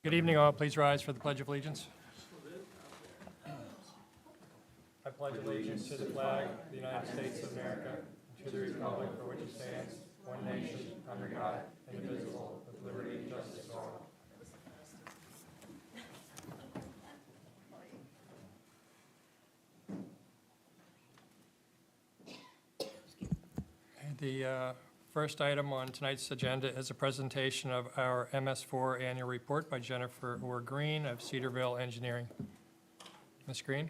Good evening, all. Please rise for the Pledge of Allegiance. I pledge allegiance to the flag of the United States of America, and to the republic for which it stands, one nation, under God, indivisible, with liberty and justice for all. The first item on tonight's agenda is a presentation of our MS4 annual report by Jennifer Orr Green of Cedarville Engineering. Ms. Green?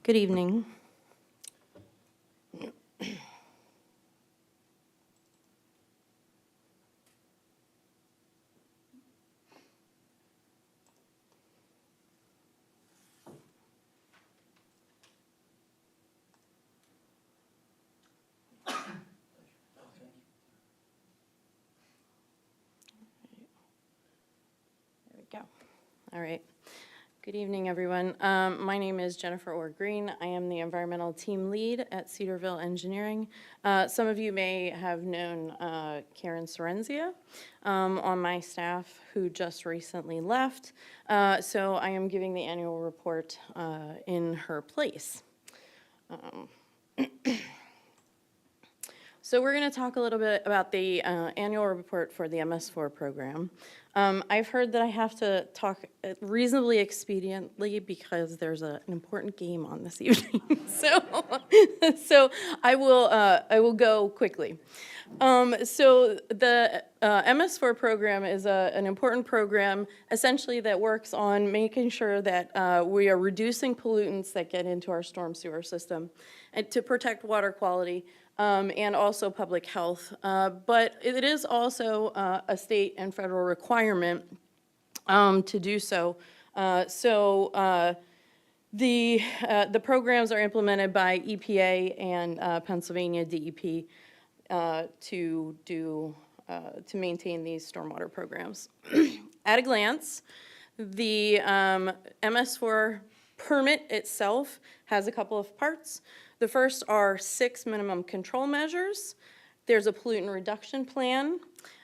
Good evening. There we go. All right. Good evening, everyone. My name is Jennifer Orr Green. I am the environmental team lead at Cedarville Engineering. Some of you may have known Karen Sorrenzia on my staff, who just recently left. So I am giving the annual report in her place. So we're going to talk a little bit about the annual report for the MS4 program. I've heard that I have to talk reasonably expediently because there's an important game on this evening. So I will go quickly. So the MS4 program is an important program essentially that works on making sure that we are reducing pollutants that get into our storm sewer system and to protect water quality. And also public health. But it is also a state and federal requirement to do so. The programs are implemented by EPA and Pennsylvania DEP to maintain these stormwater programs. At a glance, the MS4 permit itself has a couple of parts. The first are 6 minimum control measures. There's a pollutant reduction plan,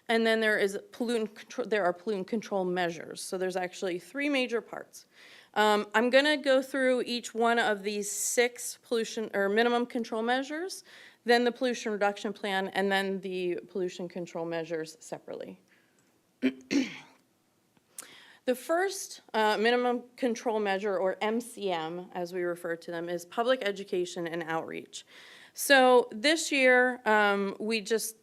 and then there are pollutant control measures. So there's actually 3 major parts. I'm going to go through each one of these 6 pollution or minimum control measures, then the pollution reduction plan, and then the pollution control measures separately. The first minimum control measure, or MCM, as we refer to them, is public education and outreach. So this year, we just,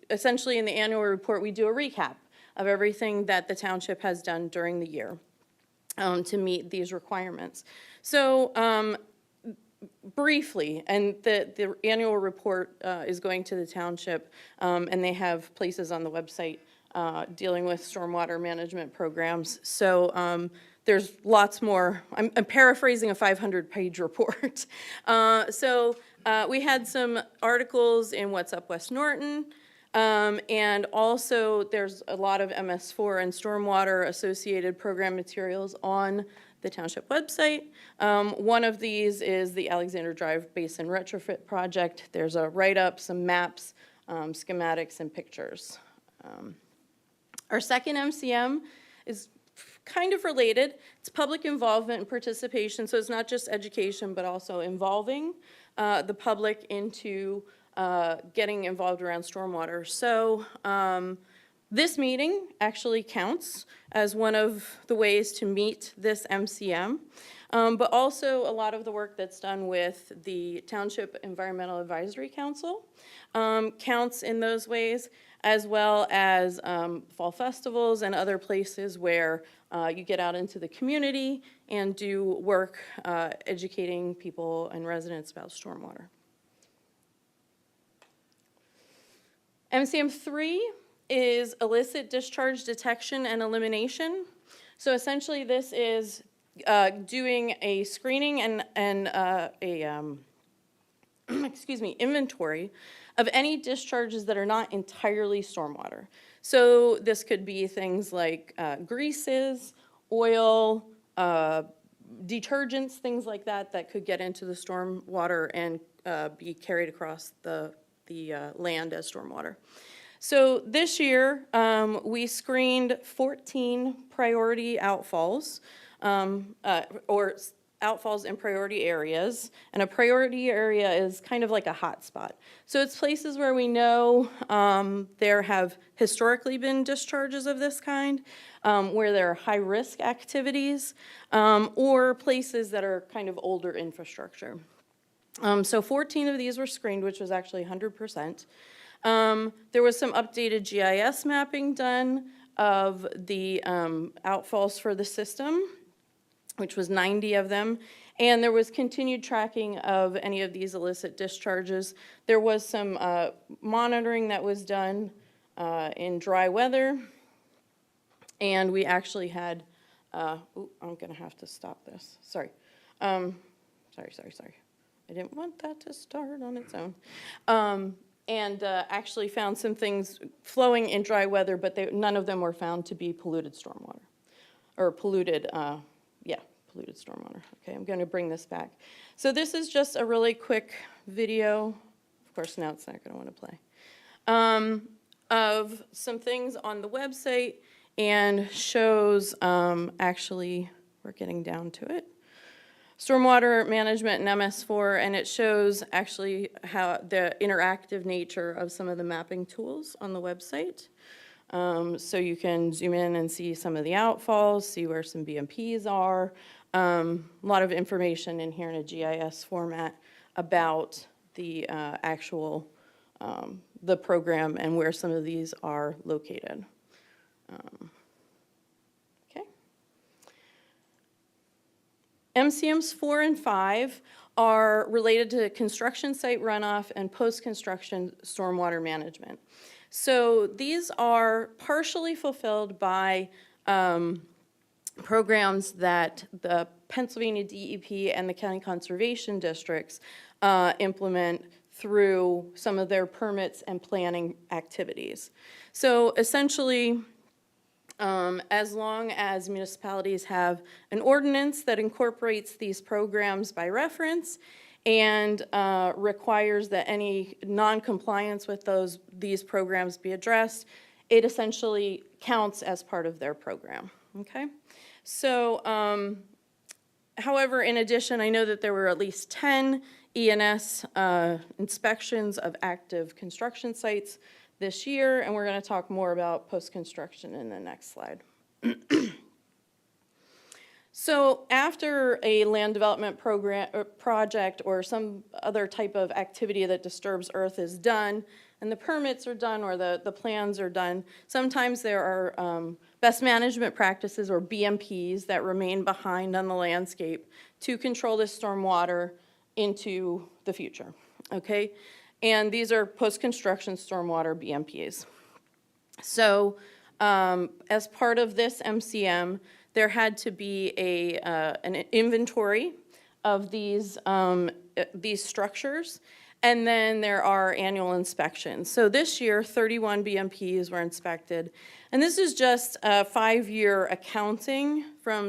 essentially in the annual report, we do a recap of everything that the township has done during the year to meet these requirements. So briefly, and the annual report is going to the township, and they have places on the website dealing with stormwater management programs. So there's lots more. I'm paraphrasing a 500-page report. We had some articles in What's Up West Norriton, and also there's a lot of MS4 and stormwater associated program materials on the township website. One of these is the Alexander Drive Basin Retrofit Project. There's a write-up, some maps, schematics, and pictures. Our second MCM is kind of related. It's public involvement and participation, so it's not just education, but also involving the public into getting involved around stormwater. So this meeting actually counts as one of the ways to meet this MCM, but also a lot of the work that's done with the Township Environmental Advisory Council counts in those ways, as well as fall festivals and other places where you get out into the community and do work educating people and residents about stormwater. MCM 3 is illicit discharge detection and elimination. So essentially this is doing a screening and inventory of any discharges that are not entirely stormwater. So this could be things like greases, oil, detergents, things like that that could get into the storm water and be carried across the land as stormwater. So this year, we screened 14 priority outfalls, or outfalls in priority areas. And a priority area is kind of like a hot spot. So it's places where we know there have historically been discharges of this kind, where there are high-risk activities, or places that are kind of older infrastructure. So 14 of these were screened, which was actually 100%. There was some updated GIS mapping done of the outfalls for the system, which was 90 of them. And there was continued tracking of any of these illicit discharges. There was some monitoring that was done in dry weather. And we actually had, I'm going to have to stop this. Sorry. Sorry. I didn't want that to start on its own. And actually found some things flowing in dry weather, but none of them were found to be polluted stormwater. Or polluted stormwater. Okay, I'm going to bring this back. So this is just a really quick video. Of course, now it's not going to want to play. Of some things on the website, and shows, actually, we're getting down to it. Stormwater management in MS4, and it shows actually how the interactive nature of some of the mapping tools on the website. So you can zoom in and see some of the outfalls, see where some BMPs are. A lot of information in here in a GIS format about the actual, the program and where some of these are located. MCMs 4 and 5 are related to construction site runoff and post-construction stormwater management. So these are partially fulfilled by programs that the Pennsylvania DEP and the county conservation districts implement through some of their permits and planning activities. So essentially, as long as municipalities have an ordinance that incorporates these programs by reference and requires that any non-compliance with these programs be addressed, it essentially counts as part of their program, okay? So, however, in addition, I know that there were at least 10 E&S inspections of active construction sites this year, and we're going to talk more about post-construction in the next slide. So after a land development program or project or some other type of activity that disturbs earth is done, and the permits are done or the plans are done, sometimes there are best management practices or BMPs that remain behind on the landscape to control this stormwater into the future, okay? And these are post-construction stormwater BMPs. So as part of this MCM, there had to be an inventory of these structures, and then there are annual inspections. So this year, 31 BMPs were inspected, and this is just a 5-year accounting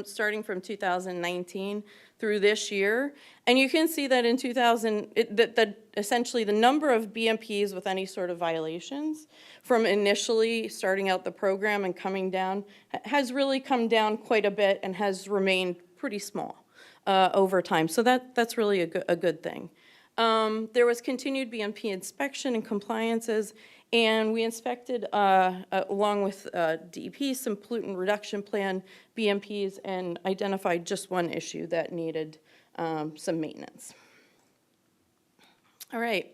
starting from 2019 through this year. And you can see that in essentially the number of BMPs with any sort of violations from initially starting out the program and coming down has really come down quite a bit and has remained pretty small over time. So that's really a good thing. There was continued BMP inspection and compliances, and we inspected, along with DEP, some pollutant reduction plan BMPs and identified just one issue that needed some maintenance. All right.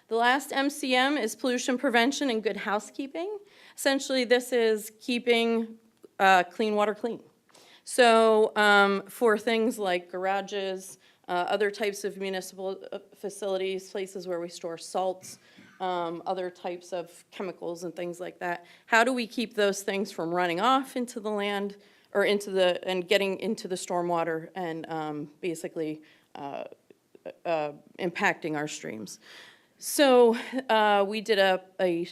The last MCM is pollution prevention and good housekeeping. Essentially, this is keeping clean water clean. So for things like garages, other types of municipal facilities, places where we store salts, other types of chemicals and things like that. How do we keep those things from running off into the land or and getting into the stormwater and basically impacting our streams? So we did a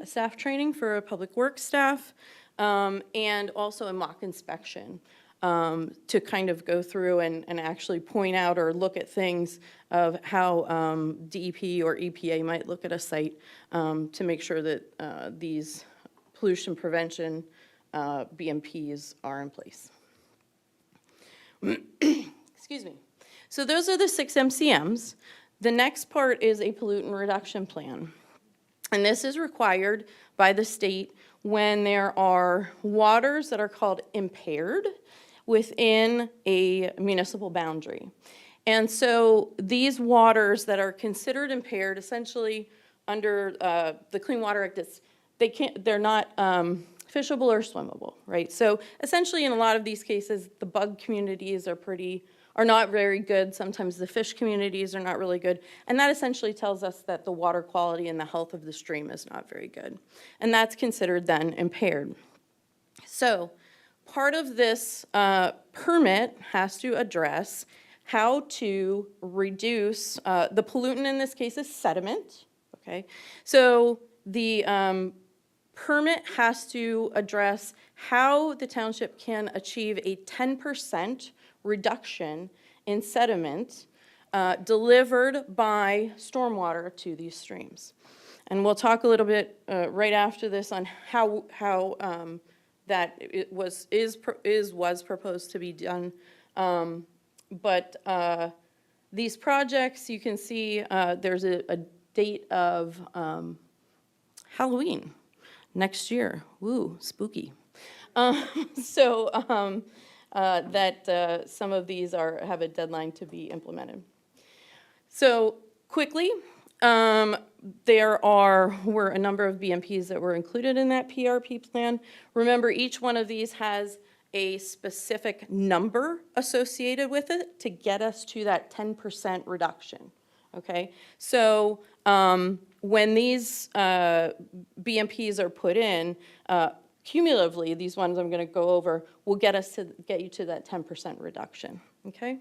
staff training for public works staff, and also a mock inspection to kind of go through and actually point out or look at things of how DEP or EPA might look at a site to make sure that these pollution prevention BMPs are in place. Excuse me. So those are the 6 MCMs. The next part is a pollutant reduction plan. And this is required by the state when there are waters that are called impaired within a municipal boundary. And so these waters that are considered impaired, essentially under the Clean Water Act, they're not fishable or swimmable, right? So essentially in a lot of these cases, the bug communities are not very good. Sometimes the fish communities are not really good. And that essentially tells us that the water quality and the health of the stream is not very good. And that's considered then impaired. So part of this permit has to address how to reduce, the pollutant in this case is sediment, okay? So the permit has to address how the township can achieve a 10% reduction in sediment delivered by stormwater to these streams. And we'll talk a little bit right after this on how that it was proposed to be done. But these projects, you can see there's a date of Halloween next year. Woo, spooky. That some of these have a deadline to be implemented. So quickly, there were a number of BMPs that were included in that PRP plan. Remember, each one of these has a specific number associated with it to get us to that 10% reduction, okay? So when these BMPs are put in, cumulatively, these ones I'm going to go over will get you to that 10% reduction, okay?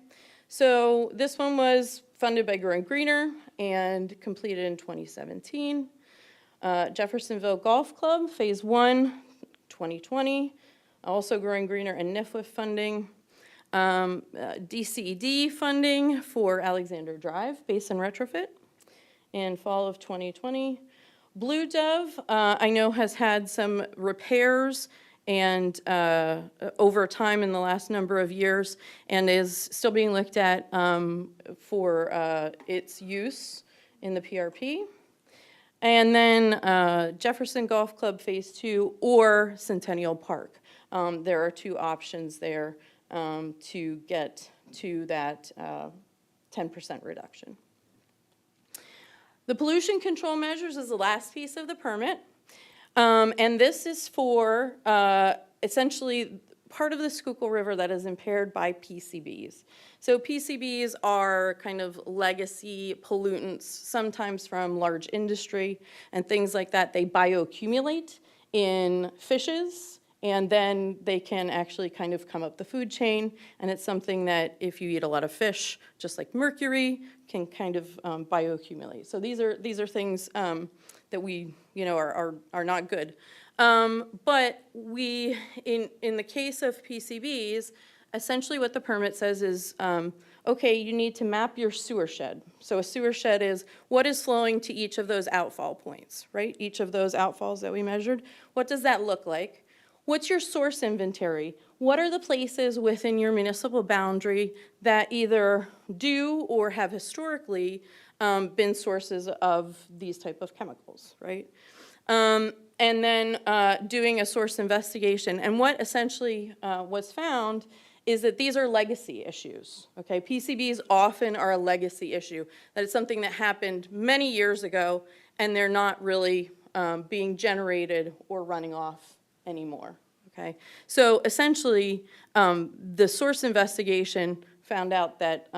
So this one was funded by Growing Greener and completed in 2017. Jeffersonville Golf Club, Phase 1, 2020. Also Growing Greener and NIFWIF funding. DCED funding for Alexander Drive, Basin Retrofit in fall of 2020. Blue Dove, I know has had some repairs and over time in the last number of years and is still being looked at for its use in the PRP. And then Jefferson Golf Club Phase 2 or Centennial Park. There are 2 options there to get to that 10% reduction. The pollution control measures is the last piece of the permit. And this is for essentially part of the Schuylkill River that is impaired by PCBs. So PCBs are kind of legacy pollutants, sometimes from large industry and things like that. They bioaccumulate in fishes, and then they can actually kind of come up the food chain. And it's something that if you eat a lot of fish, just like mercury, can kind of bioaccumulate. So these are things that we, are not good. But in the case of PCBs, essentially what the permit says is, okay, you need to map your sewer shed. So a sewer shed is what is flowing to each of those outfall points, right? Each of those outfalls that we measured. What does that look like? What's your source inventory? What are the places within your municipal boundary that either do or have historically been sources of these type of chemicals, right? And then doing a source investigation. And what essentially was found is that these are legacy issues, okay? PCBs often are a legacy issue. That is something that happened many years ago, and they're not really being generated or running off anymore, okay? So essentially, the source investigation found out that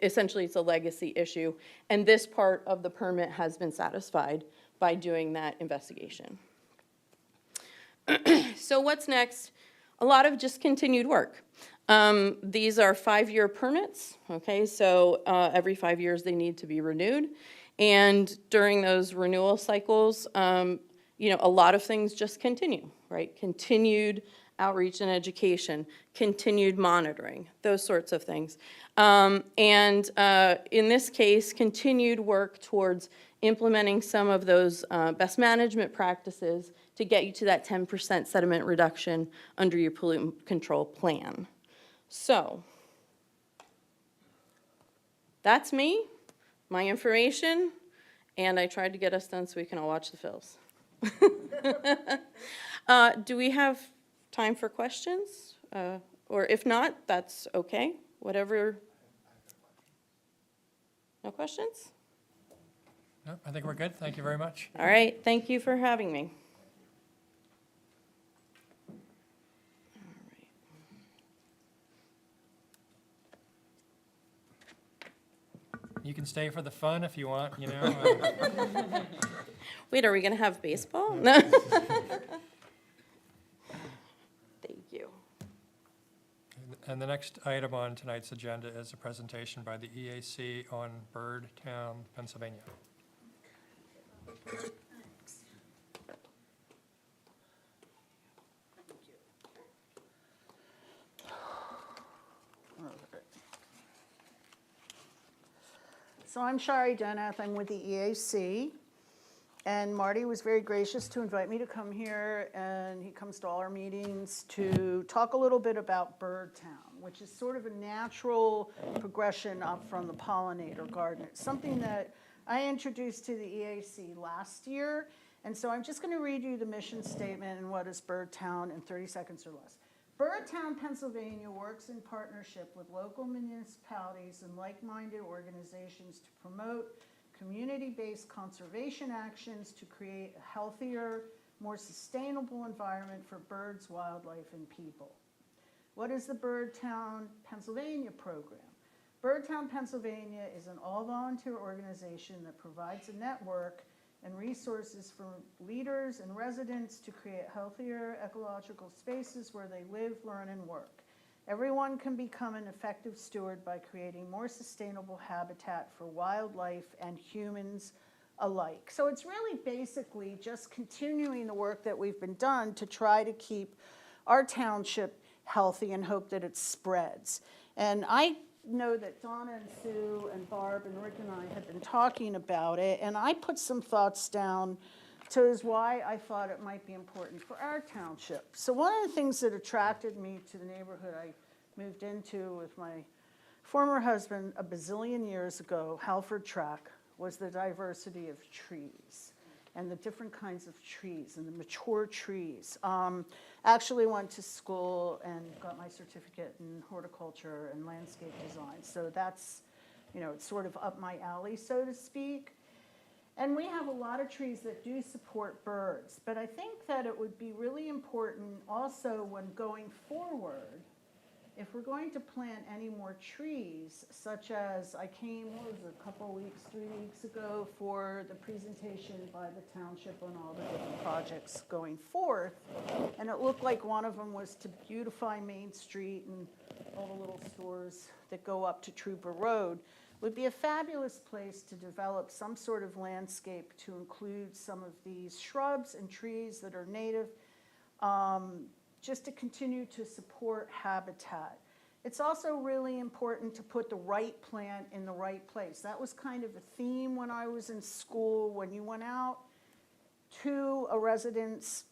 essentially it's a legacy issue, and this part of the permit has been satisfied by doing that investigation. So what's next? A lot of just continued work. These are 5-year permits, okay? So every 5 years they need to be renewed. And during those renewal cycles, a lot of things just continue, right? Continued outreach and education, continued monitoring, those sorts of things. In this case, continued work towards implementing some of those best management practices to get you to that 10% sediment reduction under your pollutant control plan. So, that's me, my information, and I tried to get us done so we can all watch the films. Do we have time for questions? Or if not, that's okay, whatever. No questions? No, I think we're good. Thank you very much. All right, thank you for having me. You can stay for the fun if you want, you know. Wait, are we gonna have baseball? No. Thank you. And the next item on tonight's agenda is a presentation by the EAC on Birdtown, Pennsylvania. So I'm Shari Deneth, I'm with the EAC, and Marty was very gracious to invite me to come here, and he comes to all our meetings to talk a little bit about Birdtown, which is sort of a natural progression up from the pollinator garden. It's something that I introduced to the EAC last year, and so I'm just going to read you the mission statement and what is Birdtown in 30 seconds or less. Birdtown, Pennsylvania works in partnership with local municipalities and like-minded organizations to promote community-based conservation actions to create a healthier, more sustainable environment for birds, wildlife, and people. What is the Birdtown, Pennsylvania program? Birdtown, Pennsylvania is an all-volunteer organization that provides a network and resources for leaders and residents to create healthier ecological spaces where they live, learn, and work. Everyone can become an effective steward by creating more sustainable habitat for wildlife and humans alike. So it's really basically just continuing the work that we've been done to try to keep our township healthy and hope that it spreads. And I know that Donna and Sue and Barb and Rick and I have been talking about it, and I put some thoughts down to is why I thought it might be important for our township. So one of the things that attracted me to the neighborhood I moved into with my former husband a bazillion years ago, Halford Track, was the diversity of trees and the different kinds of trees and the mature trees. Actually went to school and got my certificate in horticulture and landscape design. So that's, you know, it's sort of up my alley, so to speak. And we have a lot of trees that do support birds. But I think that it would be really important also when going forward, if we're going to plant any more trees, such as I came, what was it, a couple weeks, 3 weeks ago for the presentation by the township on all the different projects going forth, and it looked like one of them was to beautify Main Street and all the little stores that go up to Trooper Road. Would be a fabulous place to develop some sort of landscape to include some of these shrubs and trees that are native, just to continue to support habitat. It's also really important to put the right plant in the right place. That was kind of a theme when I was in school. When you went out to a residence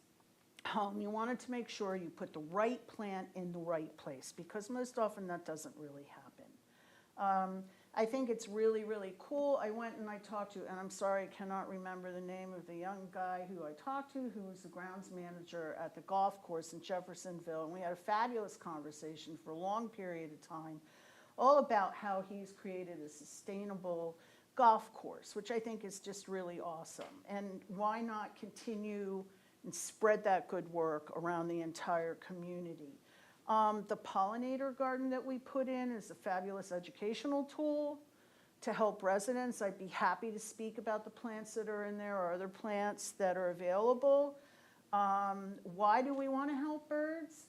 home, you wanted to make sure you put the right plant in the right place, because most often that doesn't really happen. I think it's really, really cool. I went and I talked to, and I'm sorry, I cannot remember the name of the young guy who I talked to, who was the grounds manager at the golf course in Jeffersonville, and we had a fabulous conversation for a long period of time, all about how he's created a sustainable golf course, which I think is just really awesome. And why not continue and spread that good work around the entire community? The pollinator garden that we put in is a fabulous educational tool to help residents. I'd be happy to speak about the plants that are in there or other plants that are available. Why do we want to help birds?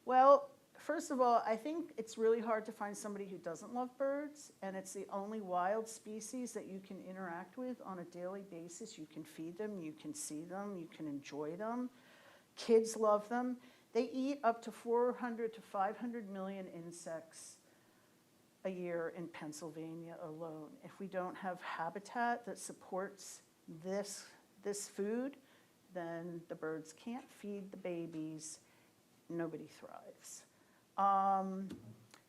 Well, first of all, I think it's really hard to find somebody who doesn't love birds, and it's the only wild species that you can interact with on a daily basis. You can feed them, you can see them, you can enjoy them. Kids love them. They eat up to 400 to 500 million insects a year in Pennsylvania alone. If we don't have habitat that supports this food, then the birds can't feed the babies, nobody thrives.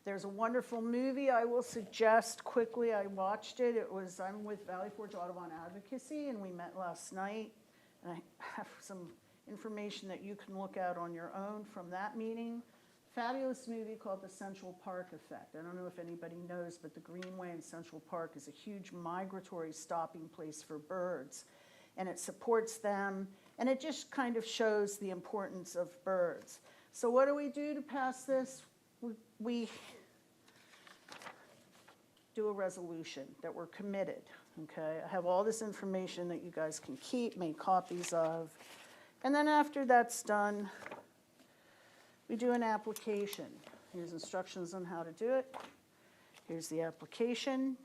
There's a wonderful movie I will suggest quickly. I watched it. I'm with Valley Forge Audubon Advocacy, and we met last night. And I have some information that you can look at on your own from that meeting. Fabulous movie called The Central Park Effect. I don't know if anybody knows, but the Greenway in Central Park is a huge migratory stopping place for birds. And it supports them, and it just kind of shows the importance of birds. So what do we do to pass this? We do a resolution that we're committed, okay? I have all this information that you guys can keep, make copies of. And then after that's done, we do an application. Here's instructions on how to do it. Here's the application.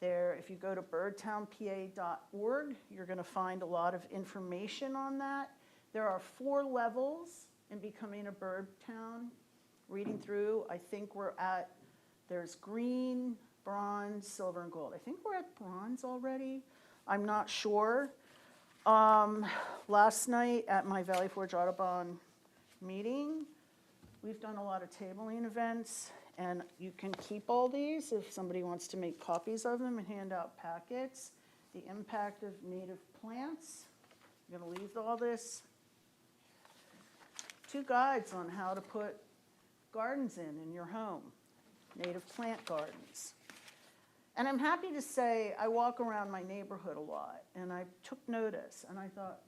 There, if you go to birdtownpa.org, you're going to find a lot of information on that. There are 4 levels in becoming a bird town. Reading through, I think there's green, bronze, silver, and gold. I think we're at bronze already. I'm not sure. Last night at my Valley Forge Audubon meeting, we've done a lot of tabling events, and you can keep all these if somebody wants to make copies of them and hand out packets. The impact of native plants. I'm going to leave all this. 2 guides on how to put gardens in your home, native plant gardens. And I'm happy to say I walk around my neighborhood a lot, and I took notice, and I thought,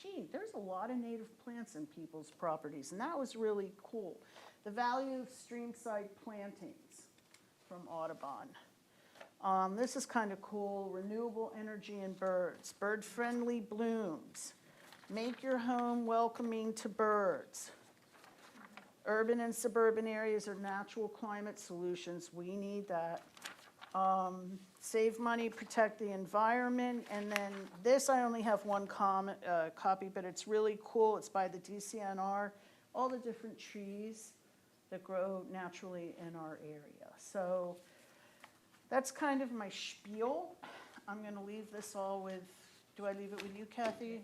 gee, there's a lot of native plants in people's properties, and that was really cool. The value of streamside plantings from Audubon. This is kind of cool, renewable energy in birds, bird-friendly blooms, make your home welcoming to birds. Urban and suburban areas are natural climate solutions. We need that. Save money, protect the environment. And then this, I only have one copy, but it's really cool. It's by the DCNR, all the different trees that grow naturally in our area. So that's kind of my spiel. I'm going to leave this all with, do I leave it with you, Kathy?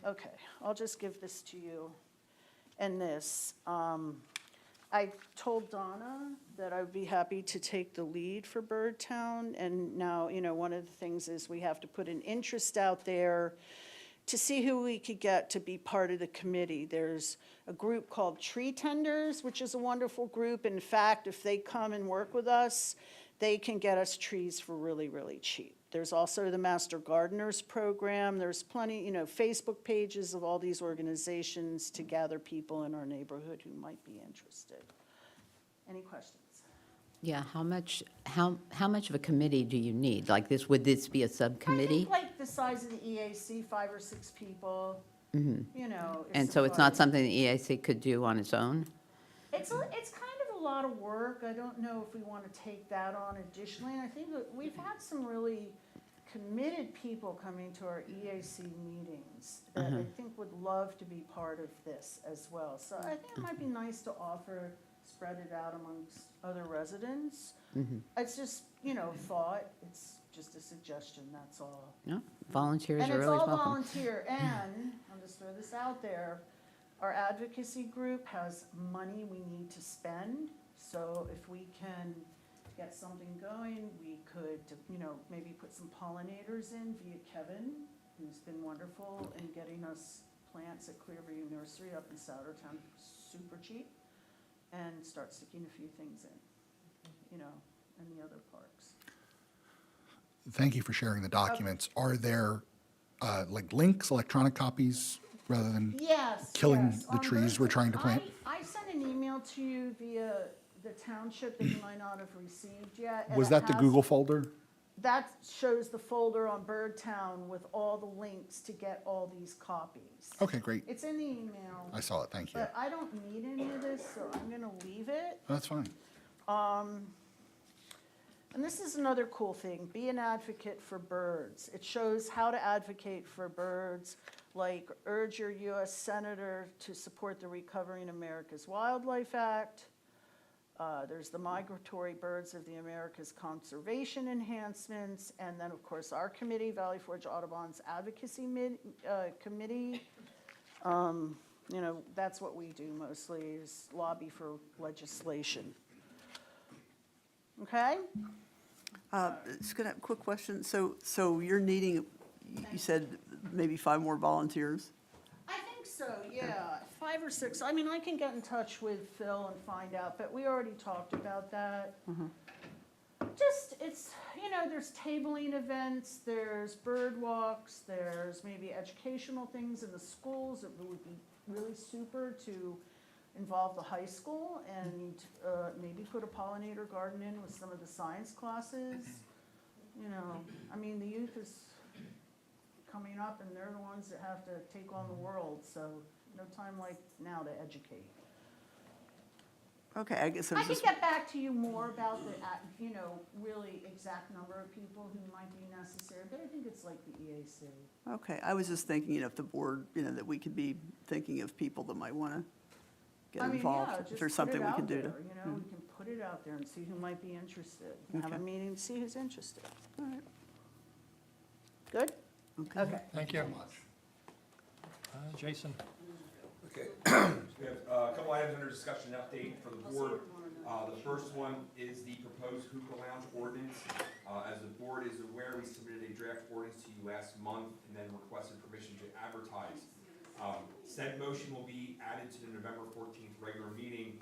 Okay, I'll just give this to you. And this, I told Donna that I would be happy to take the lead for Birdtown, and now, one of the things is we have to put an interest out there to see who we could get to be part of the committee. There's a group called Tree Tenders, which is a wonderful group. In fact, if they come and work with us, they can get us trees for really, really cheap. There's also the Master Gardeners Program. There's plenty, Facebook pages of all these organizations to gather people in our neighborhood who might be interested. Any questions? Yeah, how much of a committee do you need? Like this, would this be a I subcommittee? think like the size of the EAC, 5 or 6 people, And is so it's not suffice. something the EAC could do on its own? It's kind of a lot of work. I don't know if we want to take that on additionally. And I think that we've had some really committed people coming to our EAC meetings that I think would love to be part of this as well. So I think it might be nice to offer, spread it out amongst other residents. It's just, thought. It's just a suggestion, that's all. No, volunteers And are it's always all welcome. volunteer, and I'll just throw this out there, our advocacy group has money we need to spend, so if we can get something going, we could, maybe put some pollinators in via Kevin, who's been wonderful in getting us plants at Clearview Nursery up in Soudertown, super cheap, and start sticking a few things in, in the other parks. Thank you for sharing the documents. Are there links, electronic copies, rather than Yes, killing yes. the On trees we're trying to plant? I sent an email to you via the township that you might not have received yet. and Was it that the has- Google folder? That shows the folder on Birdtown with all the links to get all these copies. Okay, great. It's in the email, I saw it, thank you. but I don't need any of this, so I'm gonna leave it. That's fine. And this is another cool thing, be an advocate for birds. It shows how to advocate for birds, like urge your US Senator to support the Recovering America's Wildlife Act. There's the Migratory Birds of the Americas Conservation Enhancements, and then, of course, our committee, Valley Forge Audubon's Advocacy Committee. You know, that's what we do mostly, is lobby for legislation. Okay? Just gonna, quick question, so you're needing, you said maybe 5 more volunteers? I think so, yeah, 5 or 6. I mean, I can get in touch with Phil and find out, but we already talked about that. Just, it's, you know, there's tabling events, there's bird walks, there's maybe educational things in the schools. It would be really super to involve the high school and maybe put a pollinator garden in with some of the science classes. You know, I mean, the youth is coming up and they're the ones that have to take on the world, so no time like now to educate. Okay, I guess I I was can just, get back to you more about the, you know, really exact number of people who might be necessary, but I think it's like the EAC. okay, I was just thinking, you know, if the board, you know, that we could be thinking of people that might want to get I mean, involved. yeah, If just there's put something it we out can do to. there, you know, we can put it out there and see who might be interested. Have a Okay. meeting, see who's interested. All right. Good? Okay. Okay. Thank you. Jason? Okay, we have a couple items under discussion and update for the board. The first one is the proposed hookah lounge ordinance. As the board is aware, we submitted a draft ordinance to you last month and then requested permission to advertise. Said motion will be added to the November 14th regular meeting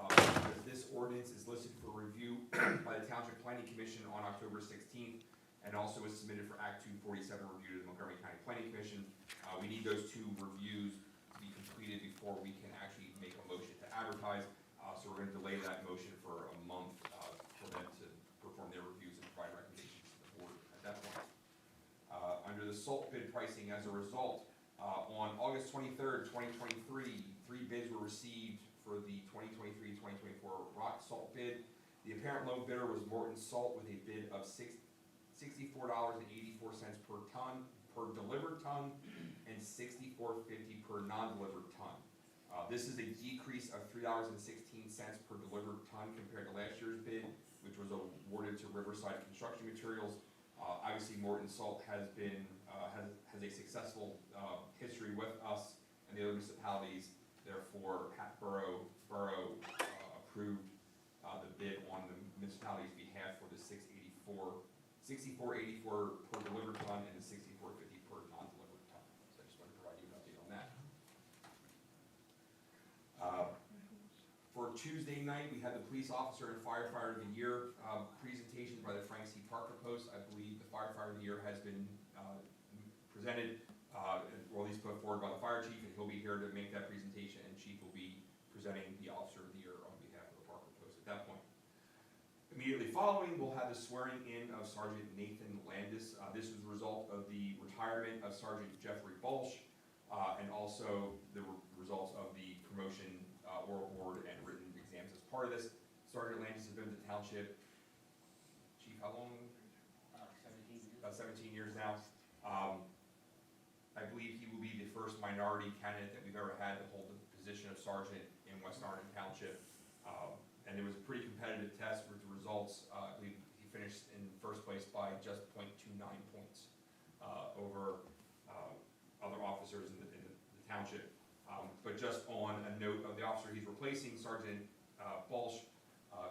because this ordinance is listed for review by the Township Planning Commission on October 16th and also is submitted for Act 247 review to the Montgomery County Planning Commission. We need those 2 reviews to be completed before we can actually make a motion to advertise. So we're going to delay that motion for a month for them to perform their reviews and provide recommendations to the board at that point. Under the salt bid pricing, as a result, on August 23rd, 2023, 3 bids were received for the 2023-2024 rock salt bid. The apparent low bidder was Norriton Salt with a bid of $64.84 per ton, per delivered ton, and $64.50 per non-delivered ton. This is a decrease of $3.16 per delivered ton compared to last year's bid, which was awarded to Riverside Construction Materials. Obviously, Norriton Salt has been has a successful history with us and the other municipalities. Therefore, Hatboro Borough approved the bid on the municipality's behalf for the $64.84 per delivered ton and the $64.50 per non-delivered ton. So I just wanted to provide you an update on that. For Tuesday night, we had the Police Officer and Firefighter of the Year presentation by the Frank C. Parker Post. I believe the Firefighter of the Year has been presented, or at least put forward by the Fire Chief, and he'll be here to make that presentation, and Chief will be presenting the Officer of the Year on behalf of the Parker Post at that point. Immediately following, we'll have the swearing in of Sergeant Nathan Landis. This was the result of the retirement of Sergeant Jeffrey Balsh, and also the results of the promotion, oral board, and written exams as part of this. Sergeant Landis has been with the township, Chief, how long? 17 years now. I believe he will be the first minority candidate that we've ever had to hold the position of sergeant in West Norriton Township. And it was a pretty competitive test with the results. I believe he finished in first place by just 0.29 points over other officers in the township. But just on a note of the officer he's replacing, Sergeant Balsh,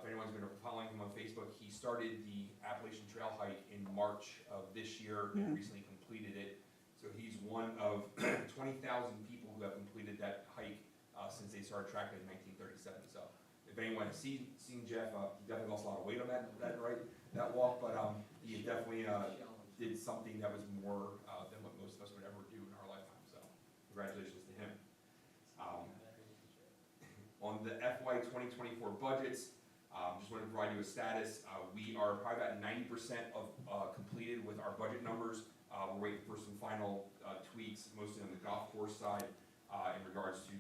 if anyone's been following him on Facebook, he started the Appalachian Trail hike in March of this year and recently completed it. So he's one of 20,000 people who have completed that hike since they started tracking in 1937. So if anyone has seen Jeff, he definitely lost a lot of weight on that walk, but he definitely did something that was more than what most of us would ever do in our lifetime. So congratulations to him. On the FY 2024 budgets, just wanted to provide you a status. We are probably about 90% of completed with our budget numbers. We're waiting for some final tweaks, mostly on the golf course side, in regards to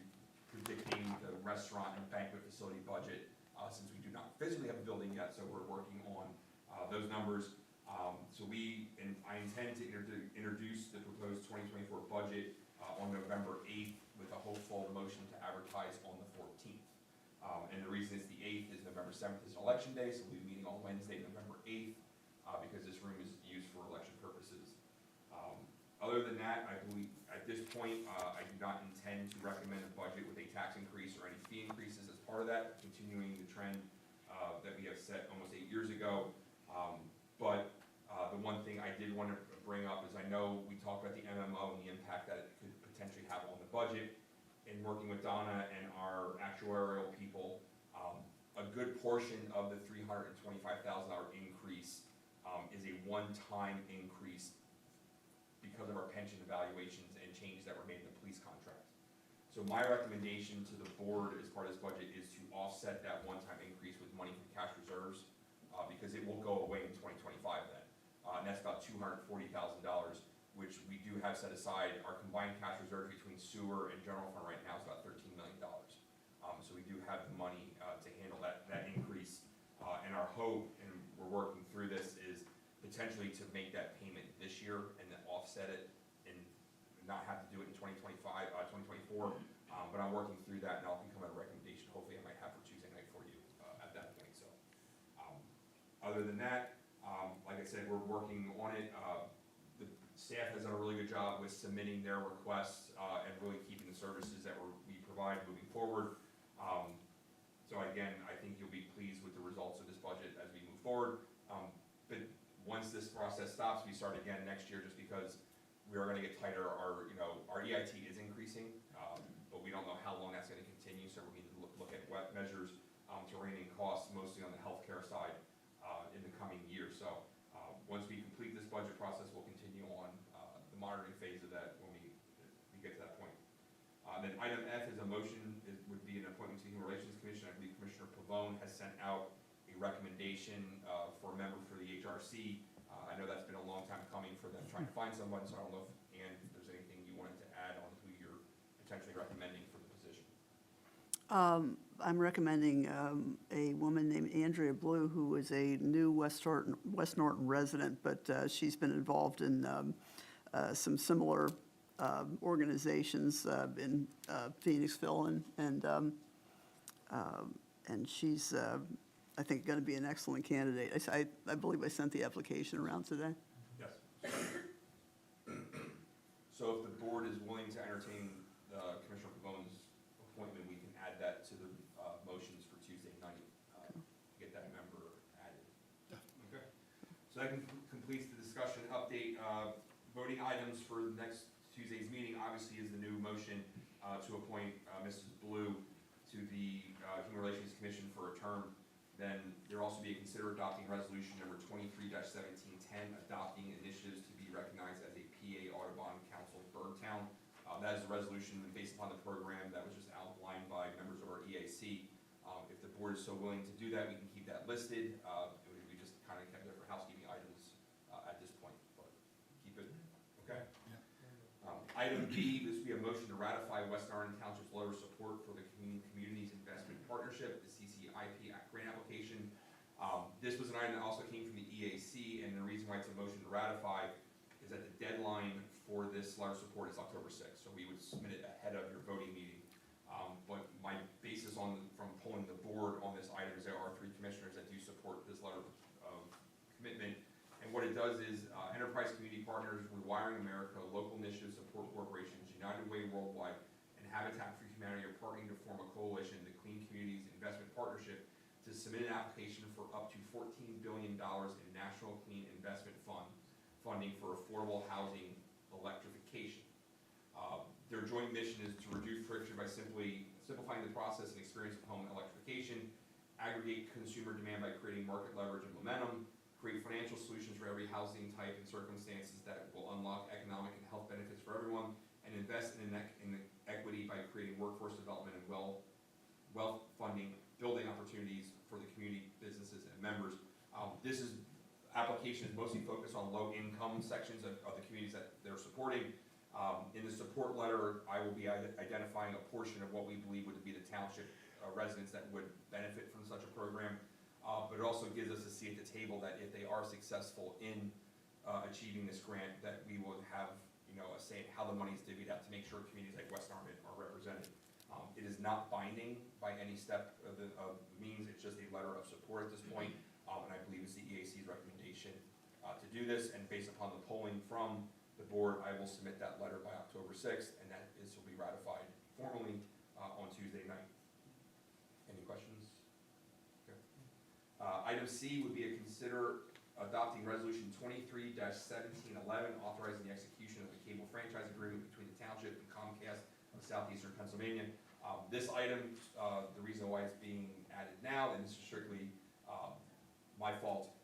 predicting the restaurant and banquet facility budget, since we do not physically have a building yet, so we're working on those numbers. So I intend to introduce the proposed 2024 budget on November 8th with a hopeful motion to advertise on the 14th. And the reason it's the 8th is November 7th is election day, so we'll be meeting on Wednesday, November 8th, because this room is used for election purposes. Other than that, I believe, at this point, I do not intend to recommend a budget with a tax increase or any fee increases as part of that, continuing the trend that we have set almost 8 years ago. But the one thing I did want to bring up is I know we talked about the MMO and the impact that it could potentially have on the budget. In working with Donna and our actuarial people, a good portion of the $325,000 increase is a one-time increase because of our pension evaluations and changes that were made in the police contract. So my recommendation to the board as part of this budget is to offset that one-time increase with money from cash reserves, because it will go away in 2025 then. And that's about $240,000, which we do have set aside. Our combined cash reserve between sewer and general fund right now is about $13 million. So we do have the money to handle that increase. And our hope, and we're working through this, is potentially to make that payment this year and then offset it and not have to do it in 2024. But I'm working through that, and I'll become a recommendation. Hopefully I might have for Tuesday night for you at that point. So other than that, like I said, we're working on it. The staff has done a really good job with submitting their requests and really keeping the services that we provide moving forward. So again, I think you'll be pleased with the results of this budget as we move forward. But once this process stops, we start again next year, just because we are going to get tighter. Our EIT is increasing, but we don't know how long that's going to continue. So we need to look at what measures to rein in costs, mostly on the healthcare side, in the coming year. So once we complete this budget process, we'll continue on the monitoring phase of that when we get to that point. Then item F is a motion. It would be an appointment to the Human Relations Commission. I believe Commissioner Pavone has sent out a recommendation for a member for the HRC. I know that's been a long time coming for them trying to find someone, so I don't know if there's anything you wanted to add on who you're potentially recommending for the position. I'm recommending a woman named Andrea Blue, who is a new West Norriton resident, but she's been involved in some similar organizations in Phoenixville, and she's, I think, going to be an excellent candidate. I believe I sent the application around today. Yes. So if the board is willing to entertain Commissioner Pavone's appointment, we can add that to the motions for Tuesday night, get that member added. Okay. So that completes the discussion update. Voting items for the next Tuesday's meeting, obviously, is the new motion to appoint Mrs. Blue to the Human Relations Commission for a term. Then there'll also be a consider adopting resolution number 23-1710, adopting initiatives to be recognized as a PA Audubon Council Birdtown. That is a resolution based upon the program that was just outlined by members of our EAC. If the board is so willing to do that, we can keep that listed. We just kind of kept it for housekeeping items at this point, but keep it, okay? Item B, this would be a motion to ratify West Norriton Township's letter of support for the Communities Investment Partnership, the CCIP grant application. This was an item that also came from the EAC, and the reason why it's a motion to ratify is that the deadline for this letter of support is October 6th, so we would submit it ahead of your voting meeting. But my basis from pulling the board on this item is there are 3 commissioners that do support this letter of commitment. And what it does is Enterprise Community Partners, Rewiring America, Local Initiative Support Corporations, United Way Worldwide, and Habitat for Humanity are partnering to form a coalition, the Clean Communities Investment Partnership, to submit an application for up to $14 billion in National Clean Investment Fund funding for affordable housing electrification. Their joint mission is to reduce friction by simplifying the process and experience of home electrification, aggregate consumer demand by creating market leverage and momentum, create financial solutions for every housing type and circumstances that will unlock economic and health benefits for everyone, and invest in equity by creating workforce development and wealth funding, building opportunities for the community, businesses, and members. This application is mostly focused on low-income sections of the communities that they're supporting. In the support letter, I will be identifying a portion of what we believe would be the township residents that would benefit from such a program. But it also gives us a seat at the table that if they are successful in achieving this grant, that we will have, a saying how the money is divvied out to make sure communities like West Norriton are represented. It is not binding by any step of the means, it's just a letter of support at this point, and I believe it's the EAC's recommendation to do this, and based upon the polling from the board, I will submit that letter by October 6th, and that will be ratified formally on Tuesday night. Any questions? Okay. Item C would be to consider adopting resolution 23-1711, authorizing the execution of the cable franchise agreement between the township and Comcast of southeastern Pennsylvania. This item, the reason why it's being added now, and this is strictly my fault,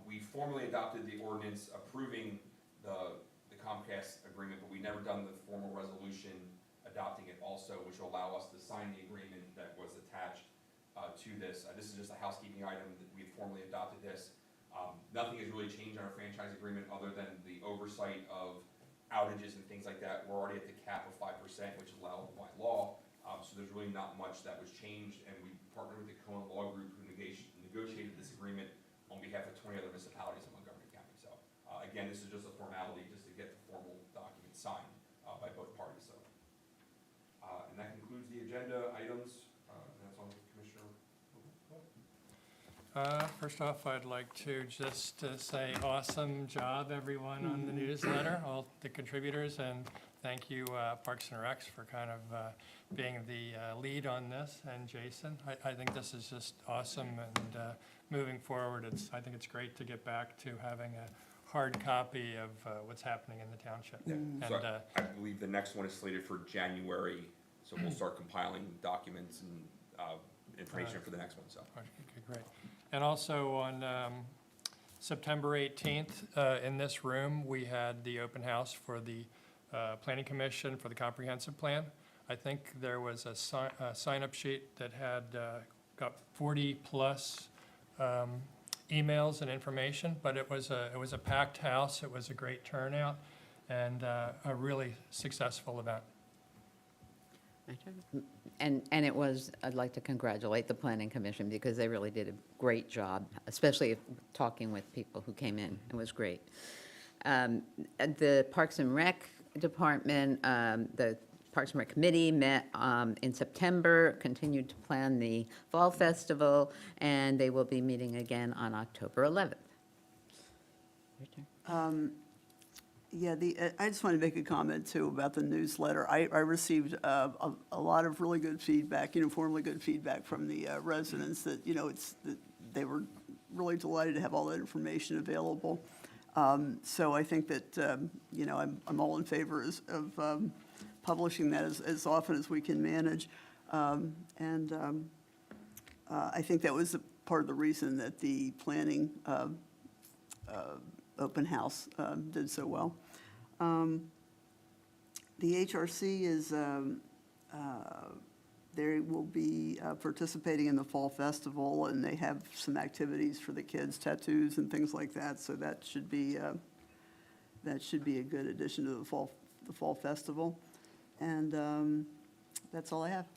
we formally adopted the ordinance approving the Comcast agreement, but we never done the formal resolution adopting it also, which will allow us to sign the agreement that was attached to this. This is just a housekeeping item that we formally adopted this. Nothing has really changed on our franchise agreement other than the oversight of outages and things like that. We're already at the cap of 5%, which is allowed by law. So there's really not much that was changed, and we partnered with the Cohen Law Group who negotiated this agreement on behalf of 20 other municipalities in Montgomery County. So again, this is just a formality just to get the formal document signed by both parties. So, and that concludes the agenda items. And that's on Commissioner. First off, I'd like to just say awesome job, everyone, on the newsletter, all the contributors, and thank you, Parks and Recs, for kind of being the lead on this, and Jason. I think this is just awesome, and moving forward, I think it's great to get back to having a hard copy of what's happening in the township. And So I believe the next one is slated for January, so we'll start compiling documents and information for the next one. So. okay, great. And also on September 18th, in this room, we had the open house for the Planning Commission for the comprehensive plan. I think there was a sign-up sheet that had got 40-plus emails and information, but it was a packed house. It was a great turnout and a really successful event. And it was, I'd like to congratulate the Planning Commission because they really did a great job, especially talking with people who came in. It was great. The Parks and Rec Department, the Parks and Rec Committee met in September, continued to plan the Fall Festival, and they will be meeting again on October 11th. Your turn. Yeah, I just want to make a comment, too, about the newsletter. I received a lot of really good feedback, uniformly good feedback from the residents that, that they were really delighted to have all that information available. So I think that, I'm all in favor of publishing that as often as we can manage. I think that was part of the reason that the planning open house did so well. The HRC is, they will be participating in the Fall Festival, and they have some activities for the kids, tattoos and things like that, so that should be a good addition to the Fall Festival. And that's all I have.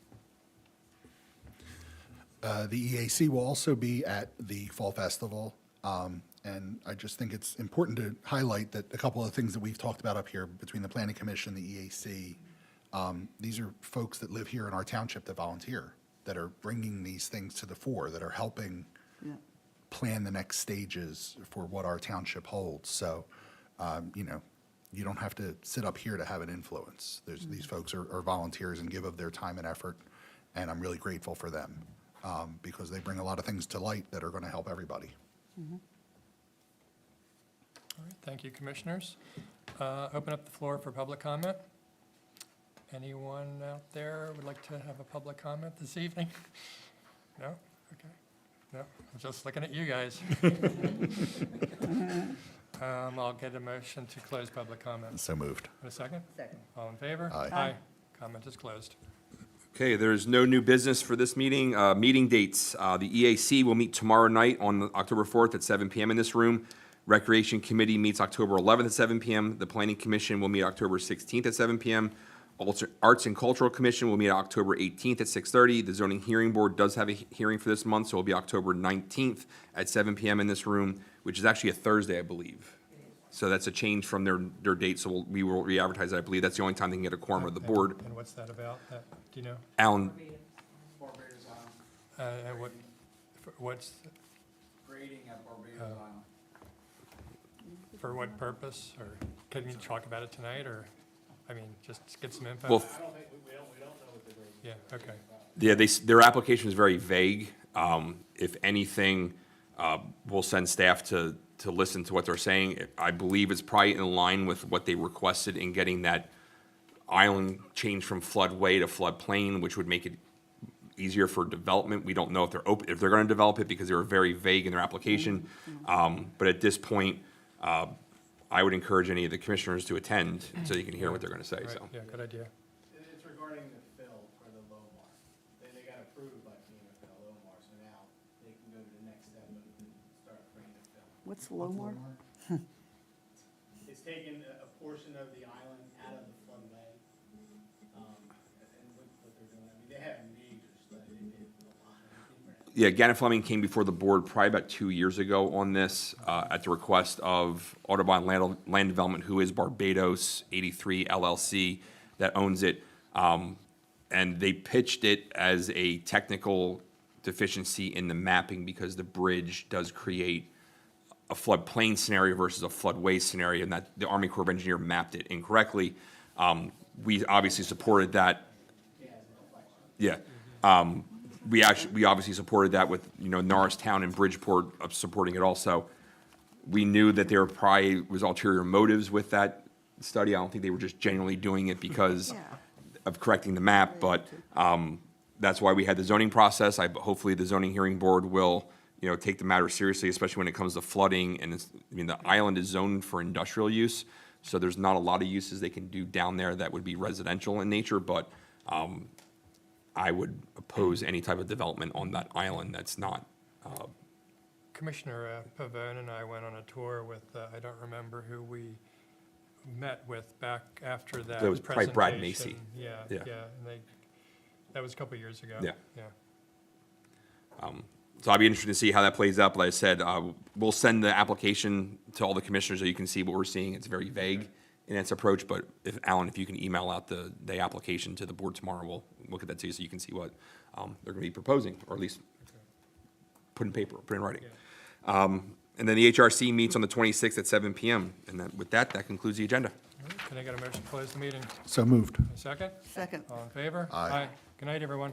The EAC will also be at the Fall Festival, and I just think it's important to highlight that a couple of things that we've talked about up here between the Planning Commission, the EAC, these are folks that live here in our township that volunteer, that are bringing these things to the fore, that are helping plan the next stages for what our township holds. So, you don't have to sit up here to have an influence. These folks are volunteers and give of their time and effort, and I'm really grateful for them because they bring a lot of things to light that are going to help everybody. All right, thank you, commissioners. Open up the floor for public comment. Anyone out there would like to have a public comment this evening? No? Okay. No, I'm just looking at you guys. I'll get a motion to close public comment. So moved. In a second? Second. All in favor? Aye. Comment is closed. Okay, there's no new business for this meeting. Meeting dates, the EAC will meet tomorrow night on October 4th at 7 p.m. in this room. Recreation Committee meets October 11th at 7 p.m. The Planning Commission will meet October 16th at 7 p.m. Arts and Cultural Commission will meet October 18th at 6:30. The Zoning Hearing Board does have a hearing for this month, so it will be October 19th at 7 p.m. in this room, which is actually a Thursday, I believe. So that's a change from their date, so we will re-advertise that. I believe that's the only time they can get a quorum of the board. And what's that about? Do you know? Alan, And what's, Grading at Barbados Island. for what purpose? Or can you talk about it tonight, or, I mean, just get some info? well, I don't think, we don't know what the grading is. Yeah, okay. yeah, their application is very vague. If anything, we'll send staff to listen to what they're saying. I believe it's probably in line with what they requested in getting that island changed from floodway to floodplain, which would make it easier for development. We don't know if they're gonna develop it because they were very vague in their application. But at this point, I would encourage any of the commissioners to attend so you can hear what they're gonna say, Right, so. yeah, good idea. It's regarding the fill or the low mar. They got approved by FEMA for the low mar, so now they can go to the next step and start bringing the fill. What's Lomar? It's taken a portion of the island out of the floodway. And what they're doing, I mean, they have a major study, they did a lot of different. Yeah, Gannett Fleming came before the board probably about 2 years ago on this, at the request of Audubon Land Development, who is Barbados 83 LLC that owns it. And they pitched it as a technical deficiency in the mapping because the bridge does create a floodplain scenario versus a floodway scenario, and that the Army Corps of Engineers mapped it incorrectly. We obviously supported that. Yeah. We obviously supported that with, Norristown and Bridgeport supporting it also. We knew that there probably was ulterior motives with that study. I don't think they were just genuinely doing it because of correcting the map, but that's why we had the zoning process. Hopefully the zoning hearing board will, take the matter seriously, especially when it comes to flooding. And the island is zoned for industrial use, so there's not a lot of uses they can do down there that would be residential in nature, but I would oppose any type of development on that island that's not. Commissioner Pavone and I went on a tour with, I don't remember who we met with back after that That was probably Brad presentation. Macy. Yeah, Yeah. and that was a couple years ago. Yeah. Yeah. So I'll be interested to see how that plays out, but like I said, we'll send the application to all the commissioners so you can see what we're seeing. It's very vague in its approach, but Alan, if you can email out the application to the board tomorrow, we'll look at that too, so you can see what they're gonna be proposing, or at least put in writing. And then the HRC meets on the 26th at 7 PM, and with that concludes the agenda. All right, can I get a motion to close the meeting? So moved. A second? Second. All in favor? Aye. Good night, everyone.